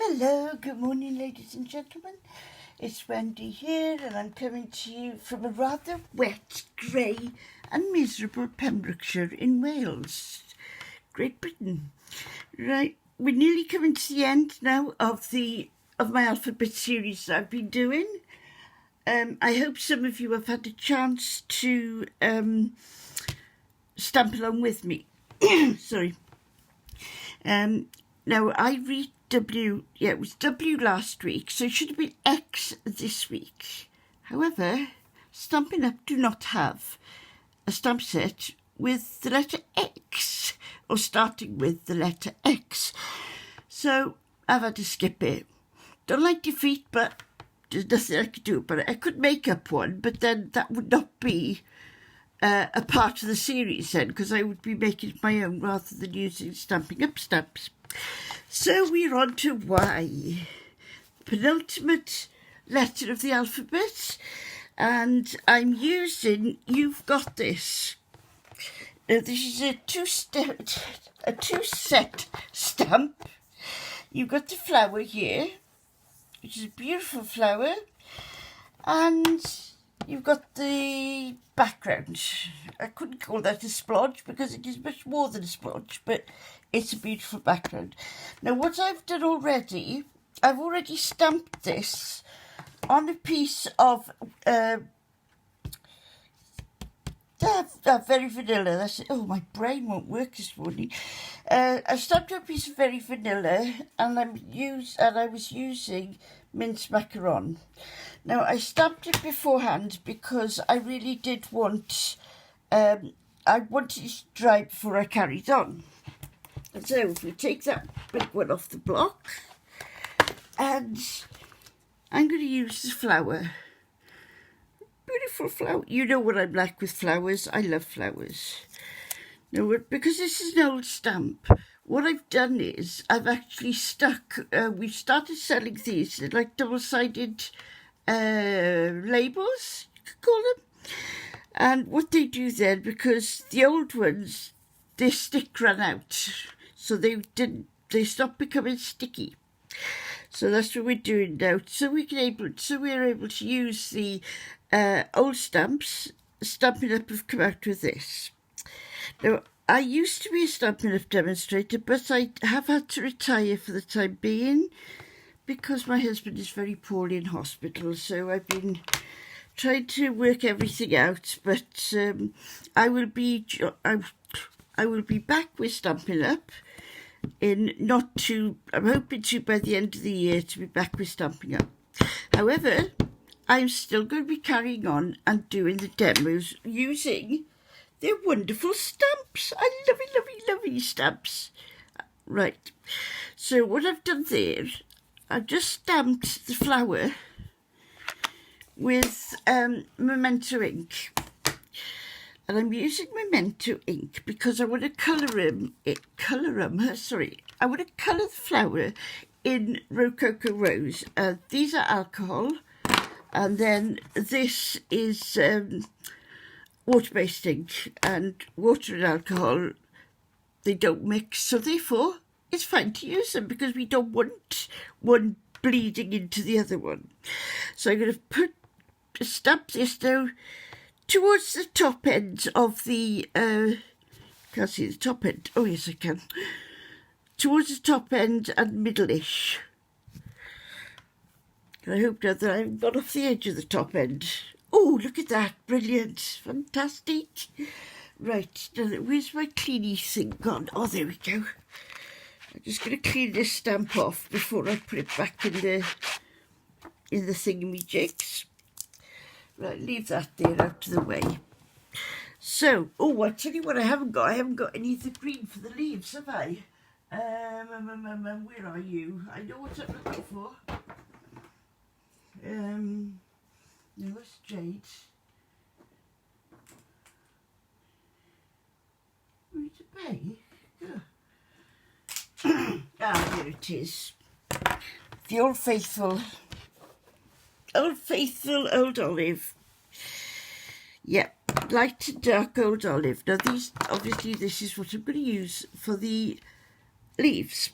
Hello, good morning ladies and gentlemen. It's Wendy here and I'm coming to you from a rather wet, grey and miserable Pembrokeshire in Wales, Great Britain. Right, we're nearly coming to the end now of my alphabet series that I've been doing. I hope some of you have had a chance to stamp along with me. Sorry. Now I read W, it was W last week, so it should have been X this week. However, Stampin' Up do not have a stamp set with the letter X, or starting with the letter X. So I've had to skip it. Don't like defeat, but there's nothing I could do about it. I could make up one, but then that would not be a part of the series then, because I would be making my own rather than using Stampin' Up stamps. So we're on to Y, penultimate letter of the alphabet, and I'm using You've Got This. Now this is a two-set stamp. You've got the flower here, which is a beautiful flower, and you've got the background. I couldn't call that a splodge because it is much more than a splodge, but it's a beautiful background. Now what I've done already, I've already stamped this on a piece of Very Vanilla. That's it. Oh, my brain won't work this morning. I stamped on a piece of Very Vanilla, and I was using minced macaron. Now I stamped it beforehand because I really did want. I wanted it to dry before I carried on. And so if we take that big one off the block, and I'm going to use the flower. Beautiful flower. You know what I'm like with flowers. I love flowers. Now, because this is an old stamp, what I've done is I've actually stuck, we've started selling these, they're like double-sided labels, you could call them. And what they do then, because the old ones, their stick ran out, so they stopped becoming sticky. So that's what we're doing now. So we're able to use the old stamps. Stampin' Up have come out with this. Now, I used to be a Stampin' Up demonstrator, but I have had to retire for the time being because my husband is very poorly in hospital. So I've been trying to work everything out. But I will be back with Stampin' Up. I'm hoping to by the end of the year to be back with Stampin' Up. However, I'm still going to be carrying on and doing the demos using their wonderful stamps. I lovely stamps. Right, so what I've done there, I've just stamped the flower with Memento ink. And I'm using Memento ink because I want to I want to colour the flower in Rococo Rose. These are alcohol, and then this is water-based ink, and water and alcohol, they don't mix, so therefore it's fine to use them because we don't want one bleeding into the other one. So I'm going to stamp this now towards the top end of the, can't see the top end, oh yes I can, towards the top end and middle-ish. I hope now that I haven't got off the edge of the top end. Oh, look at that, brilliant, fantastic. Right, now where's my cleanie thing gone? Oh, there we go. I'm just going to clean this stamp off before I put it back in the thingamajiggies. Right, leave that there out of the way. So, I tell you what I haven't got any of the green for the leaves, have I? Where are you? I know what I'm looking for. No, it's jade. Rita Bay? Yeah. Here it is. The Old Faithful Old Olive. Yep, light to dark Old Olive. Now this is what I'm going to use for the leaves.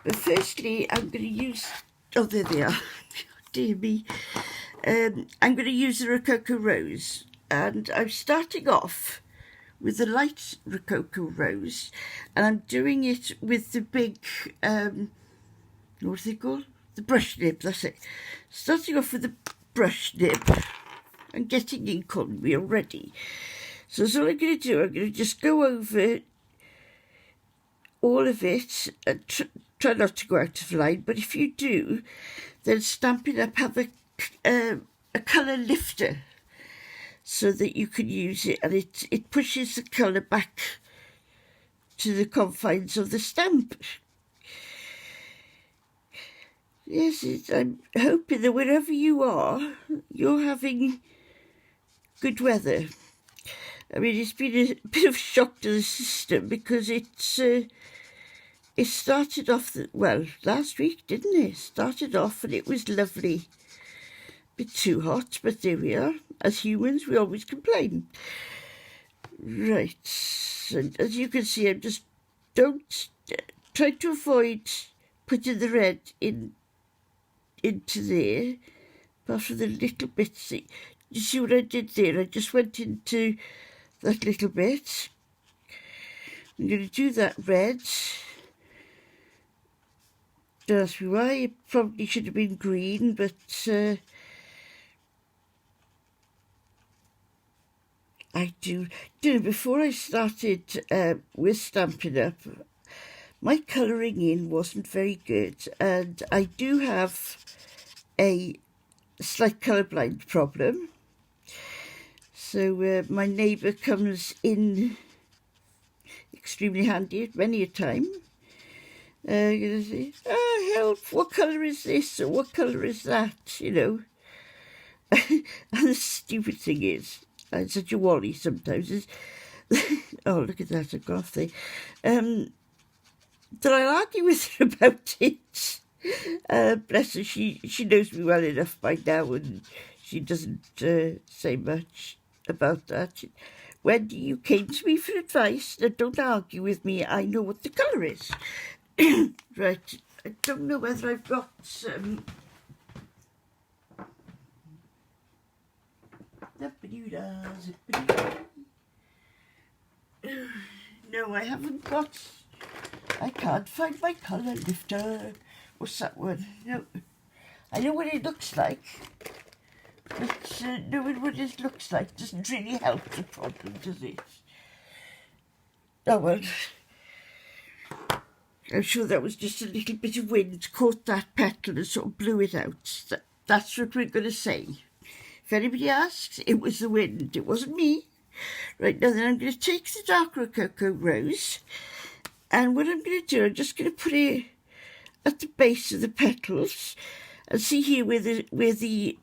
But firstly, I'm going to use, oh, there they are. Dear me. I'm going to use the Rococo Rose, and I'm starting off with the light Rococo Rose, and I'm doing it with the big, what's it called? The brush nib, that's it. Starting off with the brush nib and getting ink on me already. So that's all I'm going to do. I'm going to just go over all of it and try not to go out of line, but if you do, then Stampin' Up have a colour lifter so that you can use it, and it pushes the colour back to the confines of the stamp. Yes, I'm hoping that wherever you are, you're having good weather. I mean, it's been a bit of a shock to the system because it started off, last week, didn't it? Started off and it was lovely. Bit too hot, but there we are. As humans, we always complain. Right, and as you can see, don't try to avoid putting the red into there, apart from the little bits. You see what I did there? I just went into that little bit. I'm going to do that red. Don't ask me why. It probably should have been green, but I do. Before I started with Stampin' Up, my colouring in wasn't very good, and I do have a slight colourblind problem. So my neighbour comes in extremely handy many a time. You say, oh, help, what colour is this or what colour is that, you know. And the stupid thing is, I'm such a wally sometimes, is oh, look at that, I've got off there. That I'll argue with her about it. Bless her, she knows me well enough by now, and she doesn't say much about that. Wendy, you came to me for advice. Now don't argue with me, I know what the colour is. Right, I don't know whether I've got no, I haven't got. I can't find my colour lifter. What's that one? No, I know what it looks like, but knowing what it looks like doesn't really help the problem, does it? Oh well. I'm sure that was just a little bit of wind caught that petal and sort of blew it out. That's what we're going to say. If anybody asks, it was the wind. It wasn't me. Right, now then I'm going to take the dark Rococo Rose, and what I'm going to do, I'm just going to put it at the base of the petals, and see here where the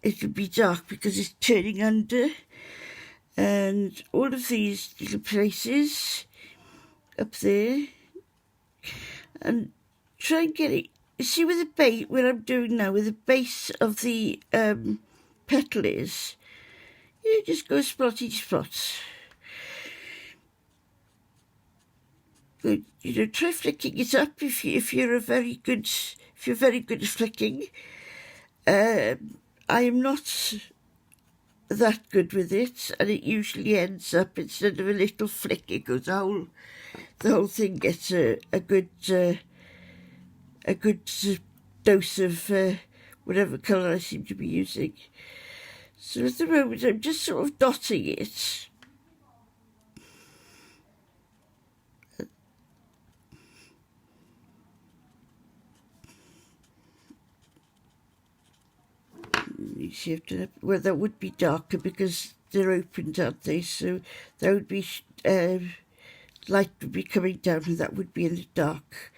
it'll be dark because it's turning under. And all of these little places up there, and try and get it. You see where the base, what I'm doing now, where the base of the petal is, you just go spotty spot. Good, you know, try flicking it up if you're very good at flicking. I am not that good with it, and it usually ends up, instead of a little flick, it goes the whole thing gets a good dose of whatever colour I seem to be using. So at the moment I'm just sort of dotting it. You see, well, that would be darker because they're opened, aren't they? So that would be light would be coming down, and that would be in the dark.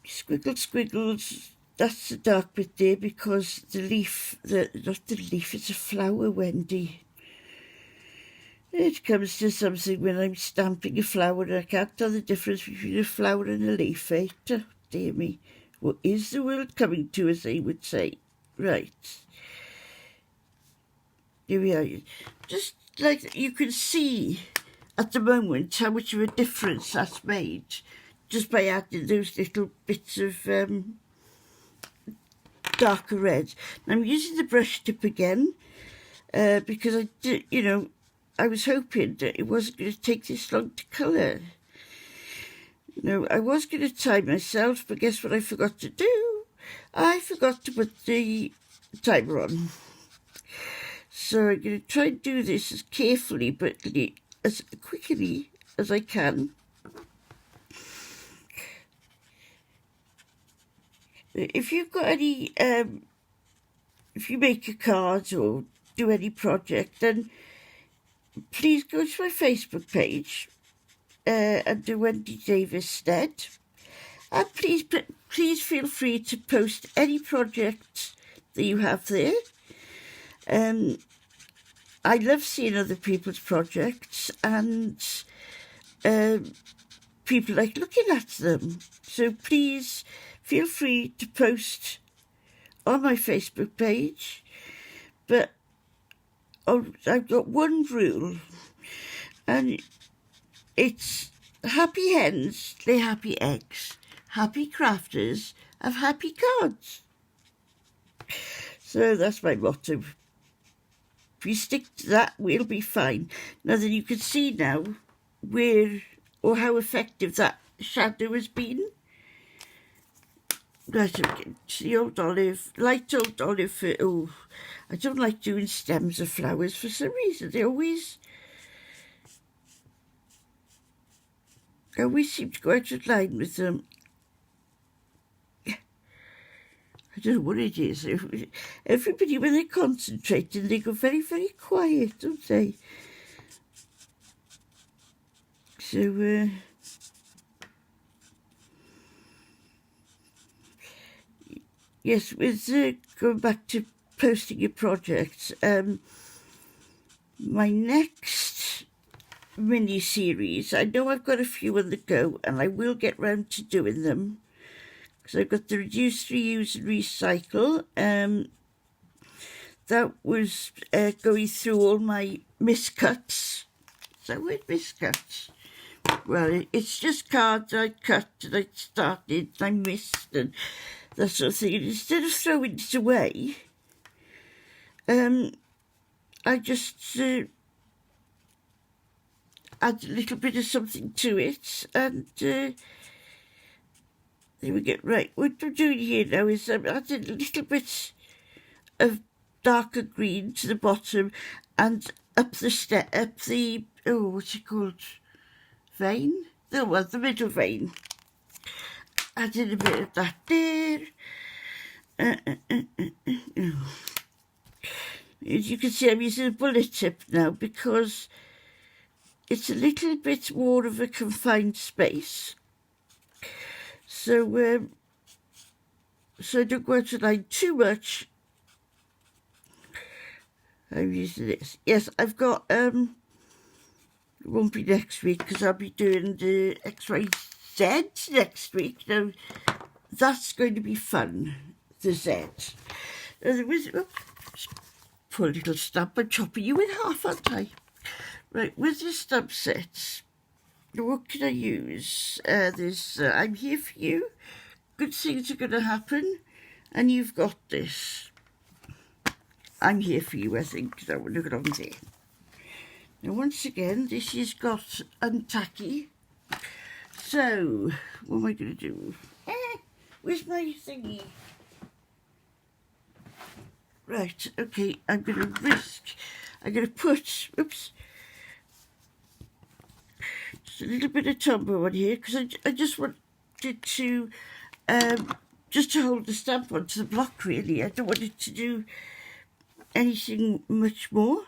Squiggles. That's the dark bit there because the leaf, not the leaf, it's a flower, Wendy. It comes to something when I'm stamping a flower, and I can't tell the difference between a flower and a leaf, eh? Oh, dear me. What is the world coming to, as they would say? Right. Here we are. Just like you can see at the moment how much of a difference that's made just by adding those little bits of darker red. And I'm using the brush tip again because I did, I was hoping that it wasn't going to take this long to colour. I was going to time myself, but guess what I forgot to do? I forgot to put the timer on. So I'm going to try and do this as carefully but as quickly as I can. If you've got any, if you make a card or do any project, then please go to my Facebook page under Wendy Davis Stead. And please feel free to post any projects that you have there. I love seeing other people's projects and people like looking at them. So please feel free to post on my Facebook page. But I've got one rule, and it's happy hens lay happy eggs. Happy crafters have happy cards. So that's my motto. If we stick to that, we'll be fine. Now then, you can see now where or how effective that shadow has been. Right, the old olive, light old olive. Oh, I don't like doing stems of flowers for some reason. They always seem to go out of line with them. I don't know what it is. Everybody, when they're concentrating, they go very, very quiet, don't they? So, yes, with going back to posting your projects, my next mini-series, I know I've got a few on the go, and I will get round to doing them. So I've got the reduce, reuse and recycle. That was going through all my miscuts. Is that word, miscuts? Well, it's just cards I cut and I started and I missed and that sort of thing. And instead of throwing it away, I just add a little bit of something to it and there we go. Right, what I'm doing here now is I'm adding a little bit of darker green to the bottom and up the oh, what's it called? Vein? The middle vein. Adding a bit of that there. As you can see, I'm using a bullet tip now because it's a little bit more of a confined space. So, so I don't go out of line too much. I'm using this. Yes, I've got, it won't be next week because I'll be doing the XYZ next week. Now, that's going to be fun, the Z. Now, there was, poor little stamp, I'm chopping you in half, aren't I? Right, with the stamp sets, what can I use? There's I'm here for you. Good things are going to happen. And you've got this. I'm here for you, I think. That would look on there. Now, once again, this has got untacky. So, what am I going to do? Where's my thingy? Right, okay, I'm going to put, oops, just a little bit of Tombow on here because I just wanted to, just to hold the stamp onto the block really. I don't want it to do anything much more.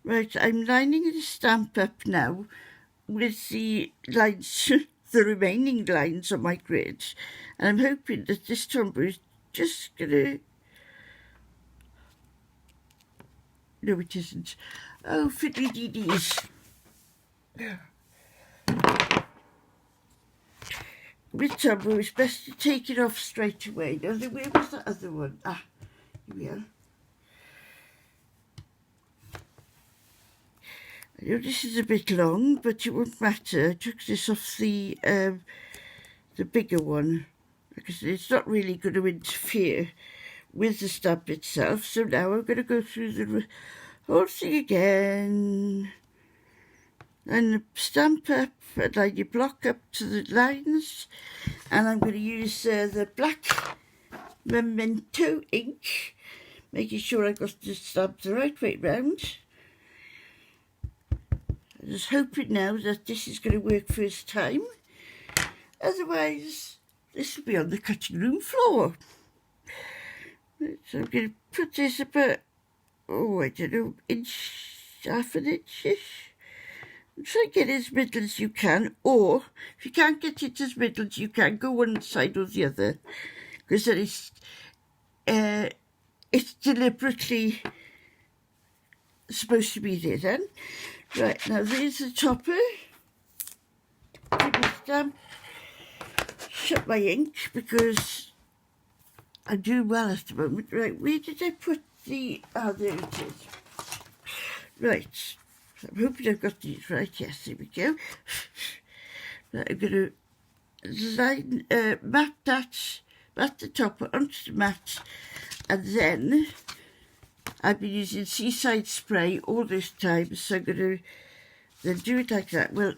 Right, I'm lining the stamp up now with the lines, the remaining lines on my grid. And I'm hoping that this Tombow is just going to, no it isn't. Oh, fiddly-dee-dees. With Tombow, it's best to take it off straight away. Now, where was the other one? Ah, here we are. I know this is a bit long, but it won't matter. I took this off the bigger one because it's not really going to interfere with the stamp itself. So now I'm going to go through the whole thing again. Line the stamp up, and line your block up to the lines, and I'm going to use the black Memento ink, making sure I got the stamp the right way round. I'm just hoping now that this is going to work first time, otherwise this will be on the cutting room floor. So I'm going to put this about, I don't know, half an inch-ish. Try and get as middle as you can, or if you can't get it as middle as you can, go one side or the other, because then it's deliberately supposed to be there then. Right, now there's the topper. Stamp. Shut my ink because I'm doing well at the moment. Right, where did I put the... there it is. Right. I'm hoping I've got these right. Yes, there we go. Right, I'm going to line, mat the topper onto the mat, and then I've been using Seaside spray all this time, so I'm going to then do it like that. Well,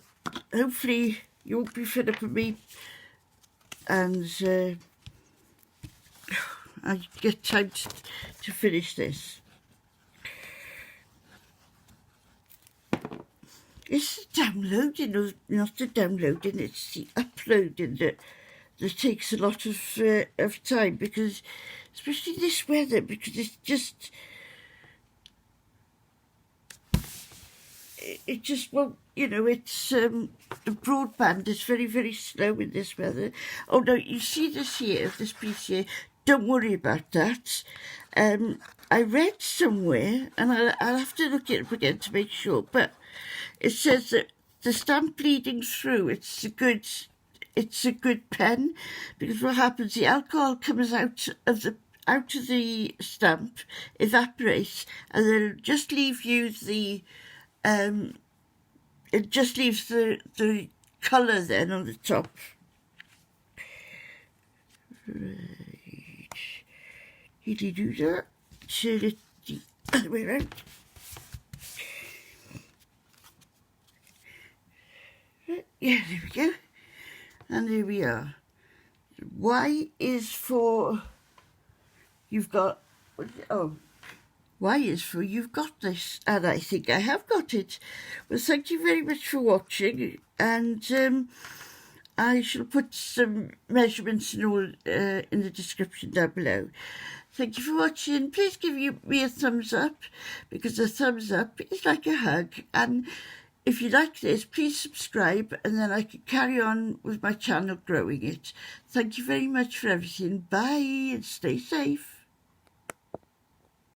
hopefully you won't be fed up with me, and I get time to finish this. It's the downloading, or not the downloading, it's the uploading that takes a lot of time, because, especially this weather, because it's just, it just won't, it's, the broadband is very, very slow in this weather. Oh no, you see this here, this piece here, don't worry about that. I read somewhere, and I'll have to look it up again to make sure, but it says that the stamp bleeding through, it's a good pen, because what happens, the alcohol comes out of the stamp, evaporates, and then it'll just leave you the it just leaves the colour then on the top. Right. Did you do that? Turn it the other way around. Yeah, there we go. And here we are. Y is for you've got, Y is for you've got this. And I think I have got it. Well, thank you very much for watching. And I shall put some measurements and all in the description down below. Thank you for watching. Please give me a thumbs up, because a thumbs up is like a hug. And if you like this, please subscribe, and then I can carry on with my channel growing it. Thank you very much for everything. Bye, and stay safe.